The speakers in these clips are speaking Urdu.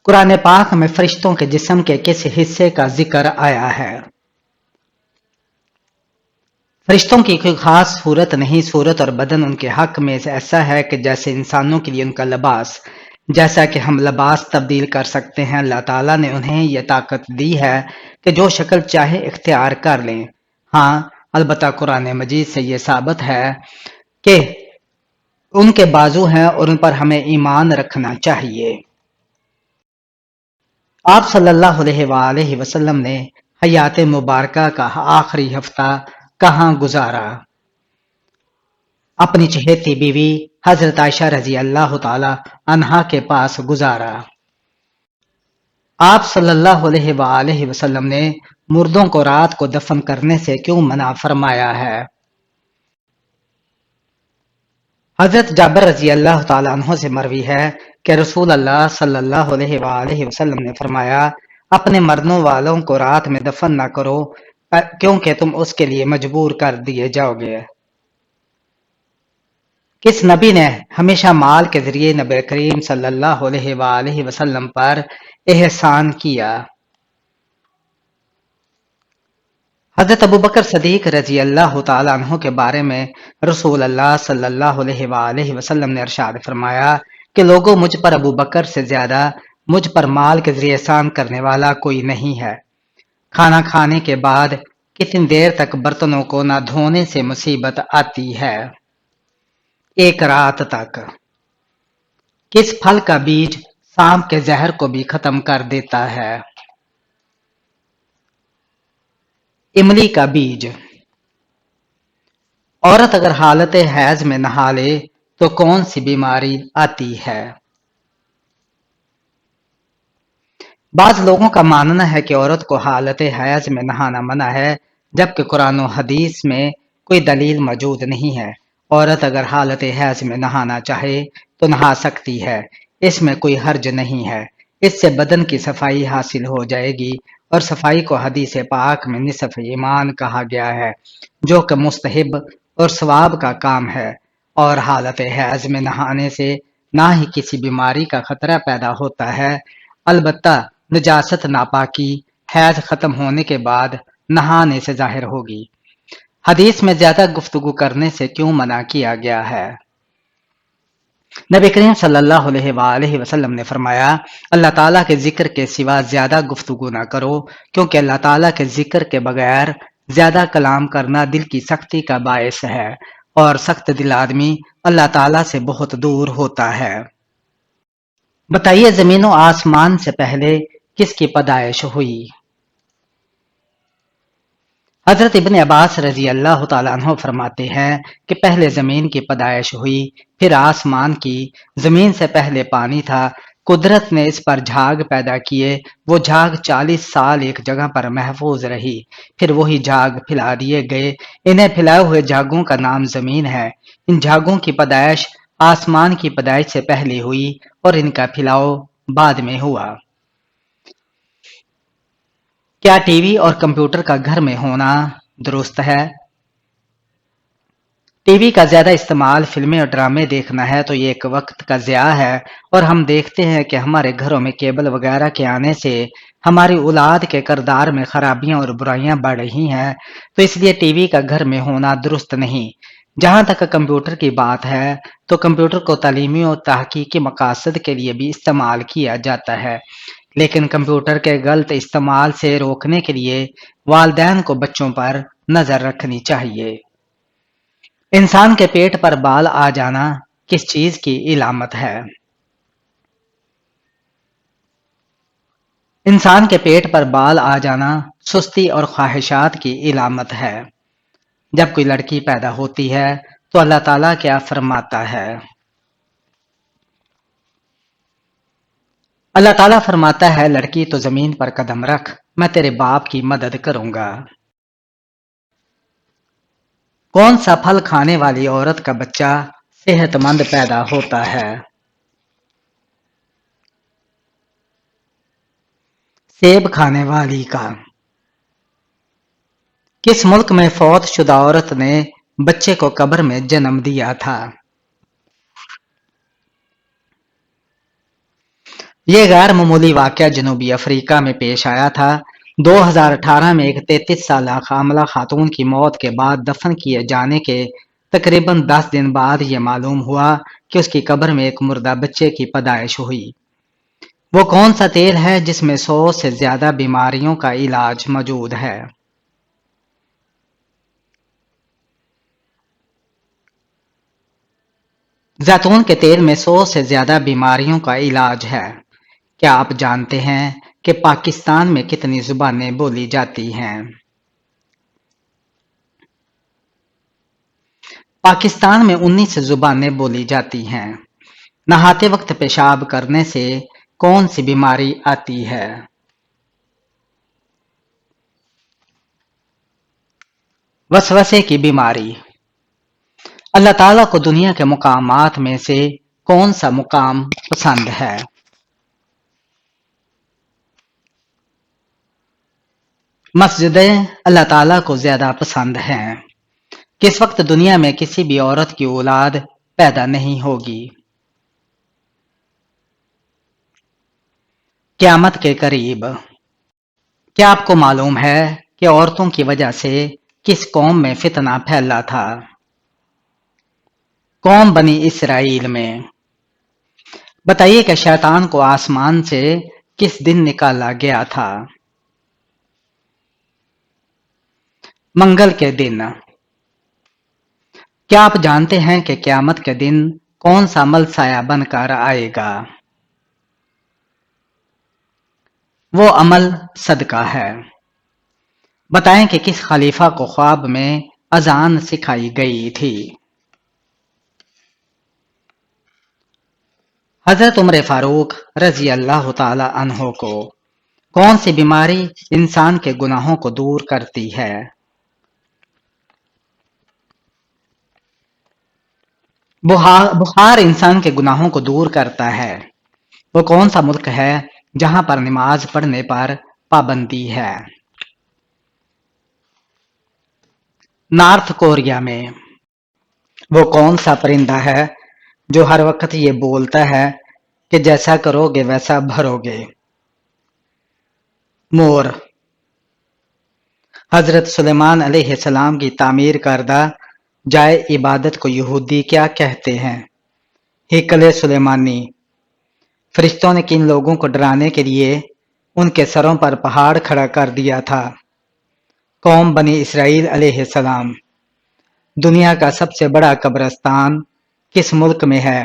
قرآن پاک میں فرشتوں کے جسم کے کس حصے کا ذکر آیا ہے؟ فرشتوں کی کوئی خاص صورت نہیں، صورت اور بدن ان کے حق میں ایسا ہے کہ جیسے انسانوں کے لیے ان کا لباس، جیسا کہ ہم لباس تبدیل کر سکتے ہیں، اللہ تعالیٰ نے انہیں یہ طاقت دی ہے کہ جو شکل چاہے اختیار کر لیں۔ ہاں، البتہ قرآن مجید سے یہ ثابت ہے کہ ان کے بازو ہیں اور ان پر ہمیں ایمان رکھنا چاہیے۔ آپ صلی اللہ علیہ وآلہ وسلم نے حیات مبارکہ کا آخری ہفتہ کہاں گزارا؟ اپنی چہیتی بیوی حضرت عائشہ رضی اللہ تعالی عنہا کے پاس گزارا۔ آپ صلی اللہ علیہ وآلہ وسلم نے مردوں کو رات کو دفن کرنے سے کیوں منع فرمایا ہے؟ حضرت جابر رضی اللہ تعالیٰ عنہ سے مروی ہے کہ رسول اللہ صلی اللہ علیہ وآلہ وسلم نے فرمایا، اپنے مرنے والوں کو رات میں دفن نہ کرو کیونکہ تم اس کے لیے مجبور کر دیے جاؤ گے۔ کس نبی نے ہمیشہ مال کے ذریعے نبی کریم صلی اللہ علیہ وآلہ وسلم پر احسان کیا؟ حضرت ابوبکر صدیق رضی اللہ تعالیٰ عنہ کے بارے میں رسول اللہ صلی اللہ علیہ وآلہ وسلم نے ارشاد فرمایا کہ لوگوں، مجھ پر ابوبکر سے زیادہ مجھ پر مال کے ذریعے احسان کرنے والا کوئی نہیں ہے۔ کھانا کھانے کے بعد کتنی دیر تک برتنوں کو نہ دھونے سے مصیبت آتی ہے؟ ایک رات تک۔ کس پھل کا بیج سانپ کے زہر کو بھی ختم کر دیتا ہے؟ املی کا بیج۔ عورت اگر حالت حیض میں نہا لے تو کون سی بیماری آتی ہے؟ بعض لوگوں کا ماننا ہے کہ عورت کو حالت حیض میں نہانا منع ہے، جبکہ قرآن و حدیث میں کوئی دلیل موجود نہیں ہے۔ عورت اگر حالت حیض میں نہانا چاہے تو نہا سکتی ہے، اس میں کوئی حرج نہیں ہے۔ اس سے بدن کی صفائی حاصل ہو جائے گی، اور صفائی کو حدیث پاک میں نصف ایمان کہا گیا ہے، جو کہ مستحب اور ثواب کا کام ہے۔ اور حالت حیض میں نہانے سے نہ ہی کسی بیماری کا خطرہ پیدا ہوتا ہے، البتہ نجاست ناپاکی حیض ختم ہونے کے بعد نہانے سے ظاہر ہوگی۔ حدیث میں زیادہ گفتگو کرنے سے کیوں منع کیا گیا ہے؟ نبی کریم صلی اللہ علیہ وآلہ وسلم نے فرمایا، اللہ تعالیٰ کے ذکر کے سوا زیادہ گفتگو نہ کرو، کیونکہ اللہ تعالیٰ کے ذکر کے بغیر زیادہ کلام کرنا دل کی سختی کا باعث ہے، اور سخت دل آدمی اللہ تعالیٰ سے بہت دور ہوتا ہے۔ بتائیے، زمین و آسمان سے پہلے کس کی پیدائش ہوئی؟ حضرت ابن عباس رضی اللہ تعالیٰ عنہ فرماتے ہیں کہ پہلے زمین کی پیدائش ہوئی، پھر آسمان کی۔ زمین سے پہلے پانی تھا، قدرت نے اس پر جھاگ پیدا کیے، وہ جھاگ 40 سال ایک جگہ پر محفوظ رہی، پھر وہی جھاگ پھیلا دیے گئے۔ انہیں پھیلائے ہوئے جھاگوں کا نام زمین ہے۔ ان جھاگوں کی پیدائش آسمان کی پیدائش سے پہلے ہوئی اور ان کا پھیلاؤ بعد میں ہوا۔ کیا ٹی وی اور کمپیوٹر کا گھر میں ہونا درست ہے؟ ٹی وی کا زیادہ استعمال فلمیں اور ڈرامے دیکھنا ہے تو یہ ایک وقت کا ضیاع ہے، اور ہم دیکھتے ہیں کہ ہمارے گھروں میں کیبل وغیرہ کے آنے سے ہماری اولاد کے کردار میں خرابیاں اور برائیاں بڑھ رہی ہیں، تو اس لیے ٹی وی کا گھر میں ہونا درست نہیں۔ جہاں تک کمپیوٹر کی بات ہے تو کمپیوٹر کو تعلیمی اور تحقیقی مقاصد کے لیے بھی استعمال کیا جاتا ہے، لیکن کمپیوٹر کے غلط استعمال سے روکنے کے لیے والدین کو بچوں پر نظر رکھنی چاہیے۔ انسان کے پیٹ پر بال آ جانا کس چیز کی علامت ہے؟ انسان کے پیٹ پر بال آ جانا سستی اور خواہشات کی علامت ہے۔ جب کوئی لڑکی پیدا ہوتی ہے تو اللہ تعالیٰ کیا فرماتا ہے؟ اللہ تعالیٰ فرماتا ہے، لڑکی تو زمین پر قدم رکھ، میں تیرے باپ کی مدد کروں گا۔ کون سا پھل کھانے والی عورت کا بچہ صحت مند پیدا ہوتا ہے؟ سیب کھانے والی کا۔ کس ملک میں فوت شدہ عورت نے بچے کو قبر میں جنم دیا تھا؟ یہ غیر معمولی واقعہ جنوبی افریقہ میں پیش آیا تھا۔ 2018 میں ایک 33 سالہ حاملہ خاتون کی موت کے بعد دفن کیے جانے کے تقریباً 10 دن بعد یہ معلوم ہوا کہ اس کی قبر میں ایک مردہ بچے کی پیدائش ہوئی۔ وہ کون سا تیل ہے جس میں 100 سے زیادہ بیماریوں کا علاج موجود ہے؟ زیتون کے تیل میں 100 سے زیادہ بیماریوں کا علاج ہے۔ کیا آپ جانتے ہیں کہ پاکستان میں کتنی زبانیں بولی جاتی ہیں؟ پاکستان میں 19 زبانیں بولی جاتی ہیں۔ نہاتے وقت پیشاب کرنے سے کون سی بیماری آتی ہے؟ وسوسے کی بیماری۔ اللہ تعالیٰ کو دنیا کے مقامات میں سے کون سا مقام پسند ہے؟ مسجدیں اللہ تعالیٰ کو زیادہ پسند ہیں۔ کس وقت دنیا میں کسی بھی عورت کی اولاد پیدا نہیں ہوگی؟ قیامت کے قریب۔ کیا آپ کو معلوم ہے کہ عورتوں کی وجہ سے کس قوم میں فتنہ پھیلا تھا؟ قوم بنی اسرائیل میں۔ بتائیے کہ شیطان کو آسمان سے کس دن نکالا گیا تھا؟ منگل کے دن۔ کیا آپ جانتے ہیں کہ قیامت کے دن کون سا عمل سایہ بن کر آئے گا؟ وہ عمل صدقہ ہے۔ بتائیں کہ کس خلیفہ کو خواب میں اذان سکھائی گئی تھی؟ حضرت عمر فاروق رضی اللہ تعالی عنہ کو۔ کون سی بیماری انسان کے گناہوں کو دور کرتی ہے؟ بخار انسان کے گناہوں کو دور کرتا ہے۔ وہ کون سا ملک ہے جہاں پر نماز پڑھنے پر پابندی ہے؟ نارتھ کوریا میں۔ وہ کون سا پرندہ ہے جو ہر وقت یہ بولتا ہے کہ جیسا کرو گے ویسا بھرو گے؟ مور۔ حضرت سلیمان علیہ السلام کی تعمیر کردہ جائے عبادت کو یہودی کیا کہتے ہیں؟ ہیکل سلیمانی۔ فرشتوں نے کن لوگوں کو ڈرانے کے لیے ان کے سروں پر پہاڑ کھڑا کر دیا تھا؟ قوم بنی اسرائیل علیہ السلام۔ دنیا کا سب سے بڑا قبرستان کس ملک میں ہے؟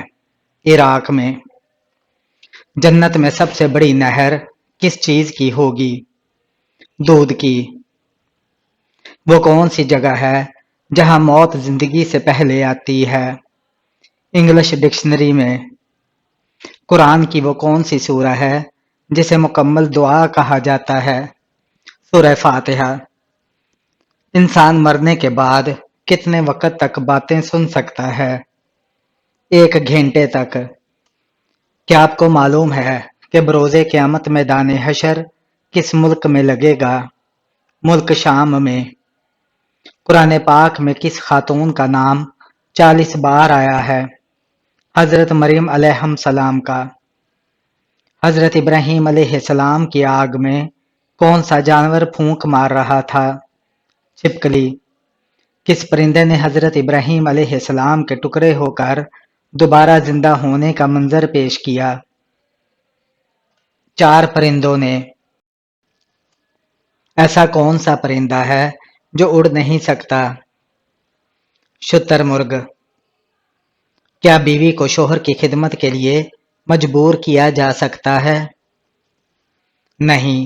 عراق میں۔ جنت میں سب سے بڑی نہر کس چیز کی ہوگی؟ دودھ کی۔ وہ کون سی جگہ ہے جہاں موت زندگی سے پہلے آتی ہے؟ انگلش ڈکشنری میں۔ قرآن کی وہ کون سی سورہ ہے جسے مکمل دعا کہا جاتا ہے؟ سورہ فاتحہ۔ انسان مرنے کے بعد کتنے وقت تک باتیں سن سکتا ہے؟ 1 گھنٹے تک۔ کیا آپ کو معلوم ہے کہ بروز قیامت میدان حشر کس ملک میں لگے گا؟ ملک شام میں۔ قرآن پاک میں کس خاتون کا نام 40 بار آیا ہے؟ حضرت مریم علیہ السلام کا۔ حضرت ابراہیم علیہ السلام کی آگ میں کون سا جانور پھونک مار رہا تھا؟ چھپکلی۔ کس پرندے نے حضرت ابراہیم علیہ السلام کے ٹکڑے ہو کر دوبارہ زندہ ہونے کا منظر پیش کیا؟ 4 پرندوں نے۔ ایسا کون سا پرندہ ہے جو اڑ نہیں سکتا؟ شتر مرغ۔ کیا بیوی کو شوہر کی خدمت کے لیے مجبور کیا جا سکتا ہے؟ نہیں۔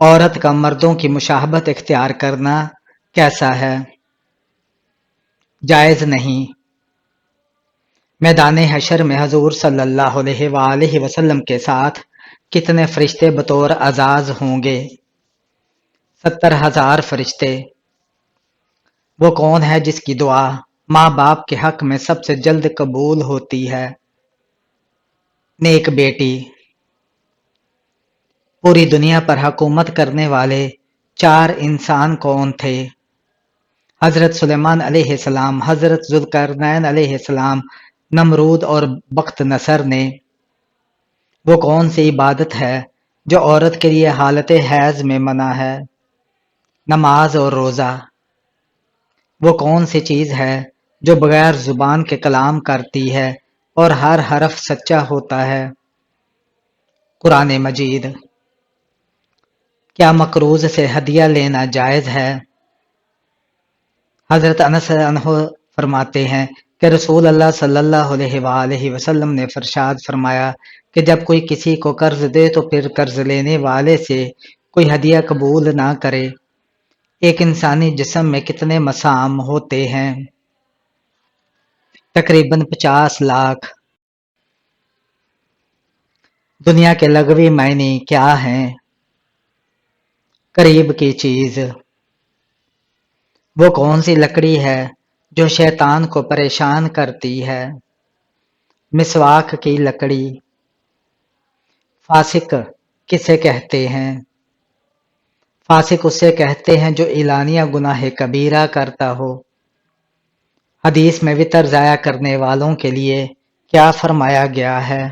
عورت کا مردوں کی مشابہت اختیار کرنا کیسا ہے؟ جائز نہیں۔ میدان حشر میں حضور صلی اللہ علیہ وآلہ وسلم کے ساتھ کتنے فرشتے بطور اعزاز ہوں گے؟ 70,000 فرشتے۔ وہ کون ہے جس کی دعا ماں باپ کے حق میں سب سے جلد قبول ہوتی ہے؟ نیک بیٹی۔ پوری دنیا پر حکومت کرنے والے 4 انسان کون تھے؟ حضرت سلیمان علیہ السلام، حضرت ذوالقرنین علیہ السلام، نمرود اور بخت نصر نے۔ وہ کون سی عبادت ہے جو عورت کے لیے حالت حیض میں منع ہے؟ نماز اور روزہ۔ وہ کون سی چیز ہے جو بغیر زبان کے کلام کرتی ہے اور ہر حرف سچا ہوتا ہے؟ قرآن مجید۔ کیا مقروض سے ہدیہ لینا جائز ہے؟ حضرت انس عنہ فرماتے ہیں کہ رسول اللہ صلی اللہ علیہ وآلہ وسلم نے ارشاد فرمایا کہ جب کوئی کسی کو قرض دے تو پھر قرض لینے والے سے کوئی ہدیہ قبول نہ کرے۔ ایک انسانی جسم میں کتنے مسام ہوتے ہیں؟ تقریباً 50 لاکھ۔ دنیا کے لغوی معنی کیا ہیں؟ قریب کی چیز۔ وہ کون سی لکڑی ہے جو شیطان کو پریشان کرتی ہے؟ مسواک کی لکڑی۔ فاسق کسے کہتے ہیں؟ فاسق اسے کہتے ہیں جو اعلانیہ گناہ کبیرہ کرتا ہو۔ حدیث میں وتر ضائع کرنے والوں کے لیے کیا فرمایا گیا ہے؟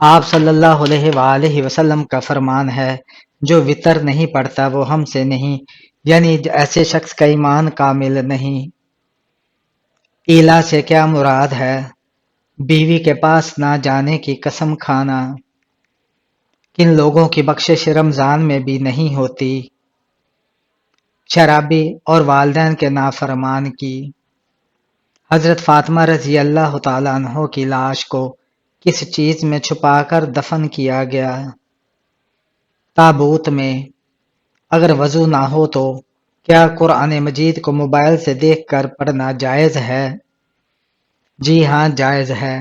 آپ صلی اللہ علیہ وآلہ وسلم کا فرمان ہے جو وتر نہیں پڑھتا وہ ہم سے نہیں، یعنی ایسے شخص کا ایمان کامل نہیں۔ ایلا سے کیا مراد ہے؟ بیوی کے پاس نہ جانے کی قسم کھانا۔ کن لوگوں کی بخشش رمضان میں بھی نہیں ہوتی؟ شرابی اور والدین کے نافرمان کی۔ حضرت فاطمہ رضی اللہ تعالیٰ عنہ کی لاش کو کس چیز میں چھپا کر دفن کیا گیا؟ تابوت میں۔ اگر وضو نہ ہو تو کیا قرآن مجید کو موبائل سے دیکھ کر پڑھنا جائز ہے؟ جی ہاں، جائز ہے۔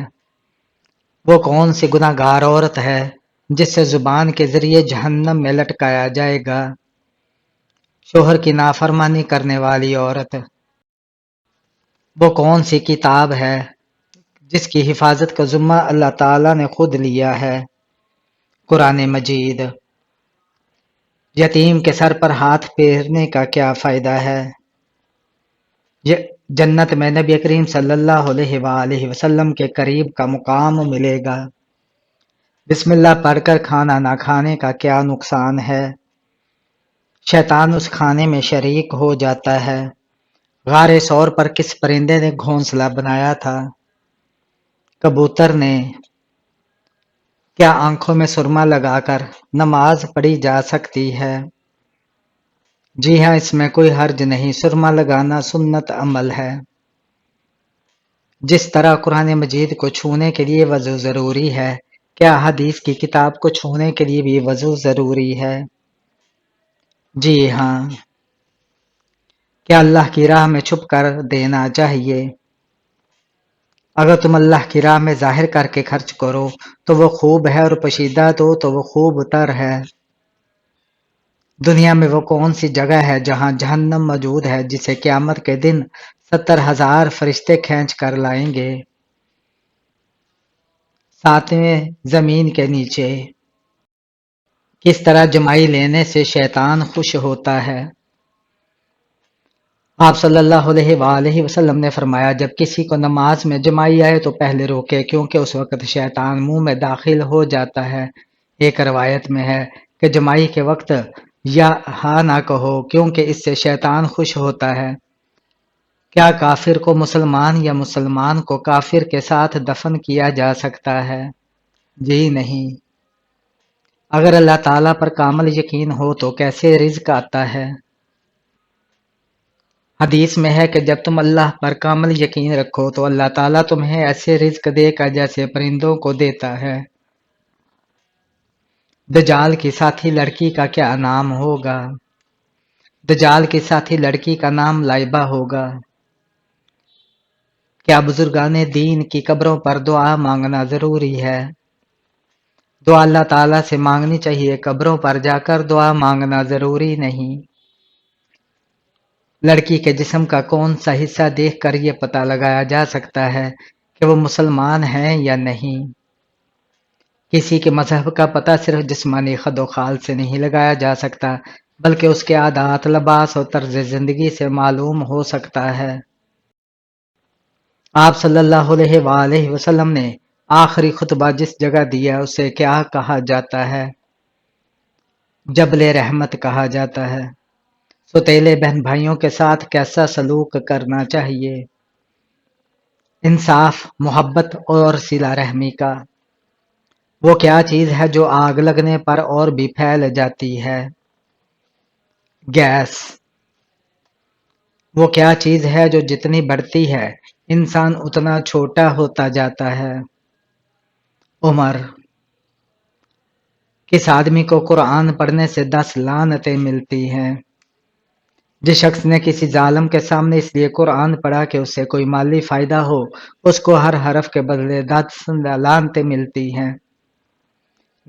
وہ کون سی گناہ گار عورت ہے جس سے زبان کے ذریعے جہنم میں لٹکایا جائے گا؟ شوہر کی نافرمانی کرنے والی عورت۔ وہ کون سی کتاب ہے جس کی حفاظت کا ذمہ اللہ تعالیٰ نے خود لیا ہے؟ قرآن مجید۔ یتیم کے سر پر ہاتھ پھیرنے کا کیا فائدہ ہے؟ جنت میں نبی کریم صلی اللہ علیہ وآلہ وسلم کے قریب کا مقام ملے گا۔ بسم اللہ پڑھ کر کھانا نہ کھانے کا کیا نقصان ہے؟ شیطان اس کھانے میں شریک ہو جاتا ہے۔ غار ثور پر کس پرندے نے گھونسلہ بنایا تھا؟ کبوتر نے۔ کیا آنکھوں میں سرما لگا کر نماز پڑھی جا سکتی ہے؟ جی ہاں، اس میں کوئی حرج نہیں، سرما لگانا سنت عمل ہے۔ جس طرح قرآن مجید کو چھونے کے لیے وضو ضروری ہے، کیا حدیث کی کتاب کو چھونے کے لیے بھی وضو ضروری ہے؟ جی ہاں۔ کیا اللہ کی راہ میں چھپ کر دینا چاہیے؟ اگر تم اللہ کی راہ میں ظاہر کر کے خرچ کرو تو وہ خوب ہے، اور پوشیدہ دو تو وہ خوب تر ہے۔ دنیا میں وہ کون سی جگہ ہے جہاں جہنم موجود ہے جسے قیامت کے دن 70,000 فرشتے کھینچ کر لائیں گے؟ 7ویں زمین کے نیچے۔ کس طرح جمائی لینے سے شیطان خوش ہوتا ہے؟ آپ صلی اللہ علیہ وآلہ وسلم نے فرمایا جب کسی کو نماز میں جمائی آئے تو پہلے روکے، کیونکہ اس وقت شیطان منہ میں داخل ہو جاتا ہے۔ ایک روایت میں ہے کہ جمائی کے وقت یا ہاں نہ کہو، کیونکہ اس سے شیطان خوش ہوتا ہے۔ کیا کافر کو مسلمان یا مسلمان کو کافر کے ساتھ دفن کیا جا سکتا ہے؟ جی نہیں۔ اگر اللہ تعالیٰ پر کامل یقین ہو تو کیسے رزق آتا ہے؟ حدیث میں ہے کہ جب تم اللہ پر کامل یقین رکھو تو اللہ تعالیٰ تمہیں ایسے رزق دے گا جیسے پرندوں کو دیتا ہے۔ دجال کی ساتھی لڑکی کا کیا نام ہوگا؟ دجال کی ساتھی لڑکی کا نام لائبہ ہوگا۔ کیا بزرگان دین کی قبروں پر دعا مانگنا ضروری ہے؟ دعا اللہ تعالیٰ سے مانگنی چاہیے، قبروں پر جا کر دعا مانگنا ضروری نہیں۔ لڑکی کے جسم کا کون سا حصہ دیکھ کر یہ پتہ لگایا جا سکتا ہے کہ وہ مسلمان ہیں یا نہیں؟ کسی کے مذہب کا پتہ صرف جسمانی خد و خال سے نہیں لگایا جا سکتا، بلکہ اس کے عادات، لباس اور طرز زندگی سے معلوم ہو سکتا ہے۔ آپ صلی اللہ علیہ وآلہ وسلم نے آخری خطبہ جس جگہ دیا اسے کیا کہا جاتا ہے؟ جبل رحمت کہا جاتا ہے۔ سوتیلے بہن بھائیوں کے ساتھ کیسا سلوک کرنا چاہیے؟ انصاف، محبت اور صلہ رحمی کا۔ وہ کیا چیز ہے جو آگ لگنے پر اور بھی پھیل جاتی ہے؟ گیس۔ وہ کیا چیز ہے جو جتنی بڑھتی ہے انسان اتنا چھوٹا ہوتا جاتا ہے؟ عمر۔ کس آدمی کو قرآن پڑھنے سے 10 لعنتیں ملتی ہیں؟ جس شخص نے کسی ظالم کے سامنے اس لیے قرآن پڑھا کہ اس سے کوئی مالی فائدہ ہو، اس کو ہر حرف کے بدلے 10 لعنتیں ملتی ہیں۔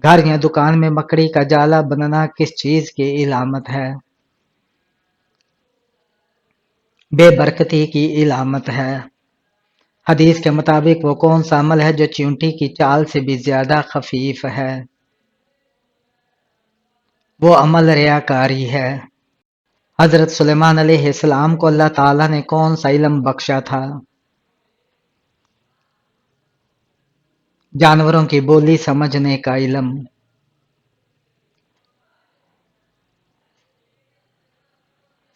گھر یا دکان میں مکڑی کا جالا بننا کس چیز کی علامت ہے؟ بے برکتی کی علامت ہے۔ حدیث کے مطابق وہ کون سا عمل ہے جو چیونٹی کی چال سے بھی زیادہ خفیف ہے؟ وہ عمل ریاکاری ہے۔ حضرت سلیمان علیہ السلام کو اللہ تعالیٰ نے کون سا علم بخشا تھا؟ جانوروں کی بولی سمجھنے کا علم۔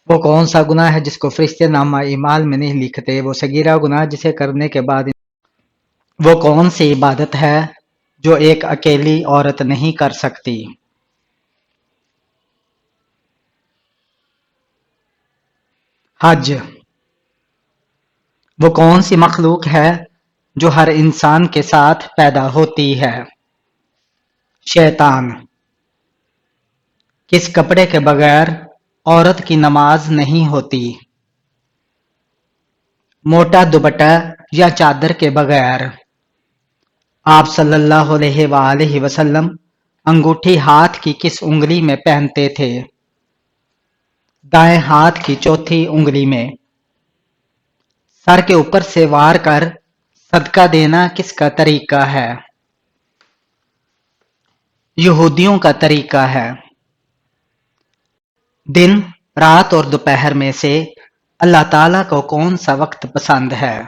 وہ کون سا گناہ ہے جس کو فرشتے نامہ اعمال میں نہیں لکھتے؟ وہ صغیرہ گناہ جسے کرنے کے بعد۔ وہ کون سی عبادت ہے جو ایک اکیلی عورت نہیں کر سکتی؟ حج۔ وہ کون سی مخلوق ہے جو ہر انسان کے ساتھ پیدا ہوتی ہے؟ شیطان۔ کس کپڑے کے بغیر عورت کی نماز نہیں ہوتی؟ موٹا دوپٹہ یا چادر کے بغیر؟ آپ صلی اللہ علیہ وآلہ وسلم انگوٹھی ہاتھ کی کس انگلی میں پہنتے تھے؟ دائیں ہاتھ کی چوتھی انگلی میں۔ سر کے اوپر سے وار کر صدقہ دینا کس کا طریقہ ہے؟ یہودیوں کا طریقہ ہے۔ دن، رات اور دوپہر میں سے اللہ تعالیٰ کو کون سا وقت پسند ہے؟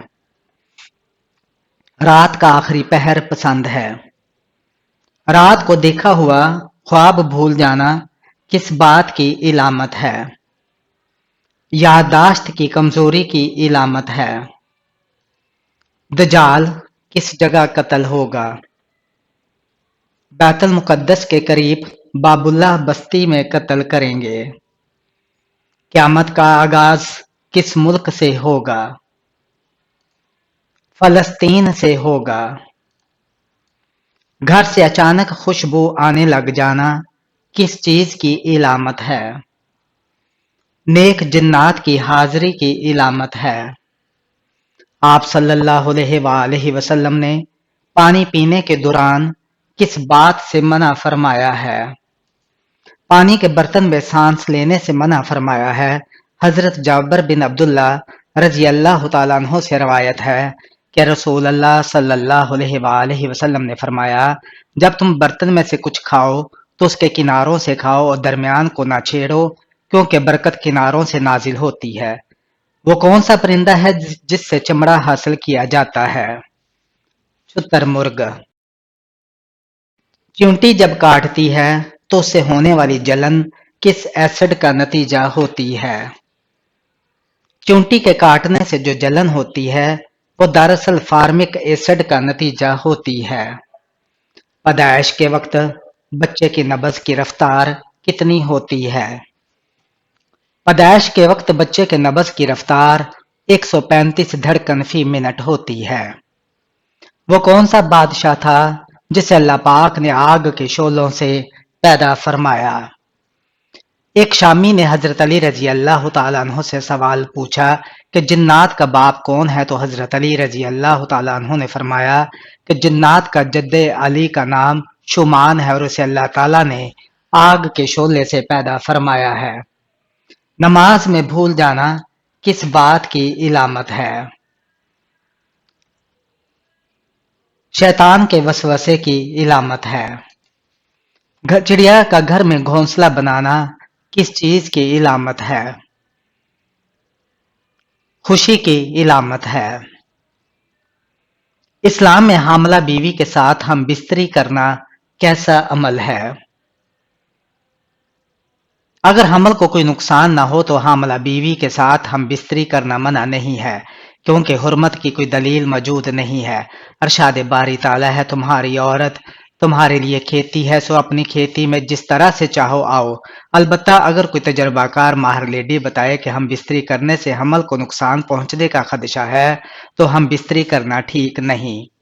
رات کا آخری پہر پسند ہے۔ رات کو دیکھا ہوا خواب بھول جانا کس بات کی علامت ہے؟ یادداشت کی کمزوری کی علامت ہے۔ دجال کس جگہ قتل ہوگا؟ بیت المقدس کے قریب باب اللہ بستی میں قتل کریں گے۔ قیامت کا آغاز کس ملک سے ہوگا؟ فلسطین سے ہوگا۔ گھر سے اچانک خوشبو آنے لگ جانا کس چیز کی علامت ہے؟ نیک جنات کی حاضری کی علامت ہے۔ آپ صلی اللہ علیہ وآلہ وسلم نے پانی پینے کے دوران کس بات سے منع فرمایا ہے؟ پانی کے برتن میں سانس لینے سے منع فرمایا ہے۔ حضرت جابر بن عبداللہ رضی اللہ تعالیٰ عنہ سے روایت ہے کہ رسول اللہ صلی اللہ علیہ وآلہ وسلم نے فرمایا، جب تم برتن میں سے کچھ کھاؤ تو اس کے کناروں سے کھاؤ اور درمیان کو نہ چھیڑو، کیونکہ برکت کناروں سے نازل ہوتی ہے۔ وہ کون سا پرندہ ہے جس سے چمڑا حاصل کیا جاتا ہے؟ شتر مرغ۔ چیونٹی جب کاٹتی ہے تو اس سے ہونے والی جلن کس ایسڈ کا نتیجہ ہوتی ہے؟ چیونٹی کے کاٹنے سے جو جلن ہوتی ہے وہ دراصل فارمک ایسڈ کا نتیجہ ہوتی ہے۔ پیدائش کے وقت بچے کی نبض کی رفتار کتنی ہوتی ہے؟ پیدائش کے وقت بچے کے نبض کی رفتار 135 دھڑکن فی منٹ ہوتی ہے۔ وہ کون سا بادشاہ تھا جسے اللہ پاک نے آگ کے شعلوں سے پیدا فرمایا؟ ایک شامی نے حضرت علی رضی اللہ تعالیٰ عنہ سے سوال پوچھا کہ جنات کا باپ کون ہے؟ تو حضرت علی رضی اللہ تعالیٰ عنہ نے فرمایا کہ جنات کا جد علی کا نام شومان ہے اور اسے اللہ تعالیٰ نے آگ کے شعلے سے پیدا فرمایا ہے۔ نماز میں بھول جانا کس بات کی علامت ہے؟ شیطان کے وسوسے کی علامت ہے۔ چڑیا کا گھر میں گھونسلہ بنانا کس چیز کی علامت ہے؟ خوشی کی علامت ہے۔ اسلام میں حاملہ بیوی کے ساتھ ہم بستری کرنا کیسا عمل ہے؟ اگر حمل کو کوئی نقصان نہ ہو تو حاملہ بیوی کے ساتھ ہم بستری کرنا منع نہیں ہے، کیونکہ حرمت کی کوئی دلیل موجود نہیں ہے۔ ارشاد باری تعالیٰ ہے، تمہاری عورت تمہارے لیے کھیتی ہے، سو اپنی کھیتی میں جس طرح سے چاہو آؤ۔ البتہ اگر کوئی تجربہ کار ماہر لیڈی بتائے کہ ہم بستری کرنے سے حمل کو نقصان پہنچنے کا خدشہ ہے تو ہم بستری کرنا ٹھیک نہیں۔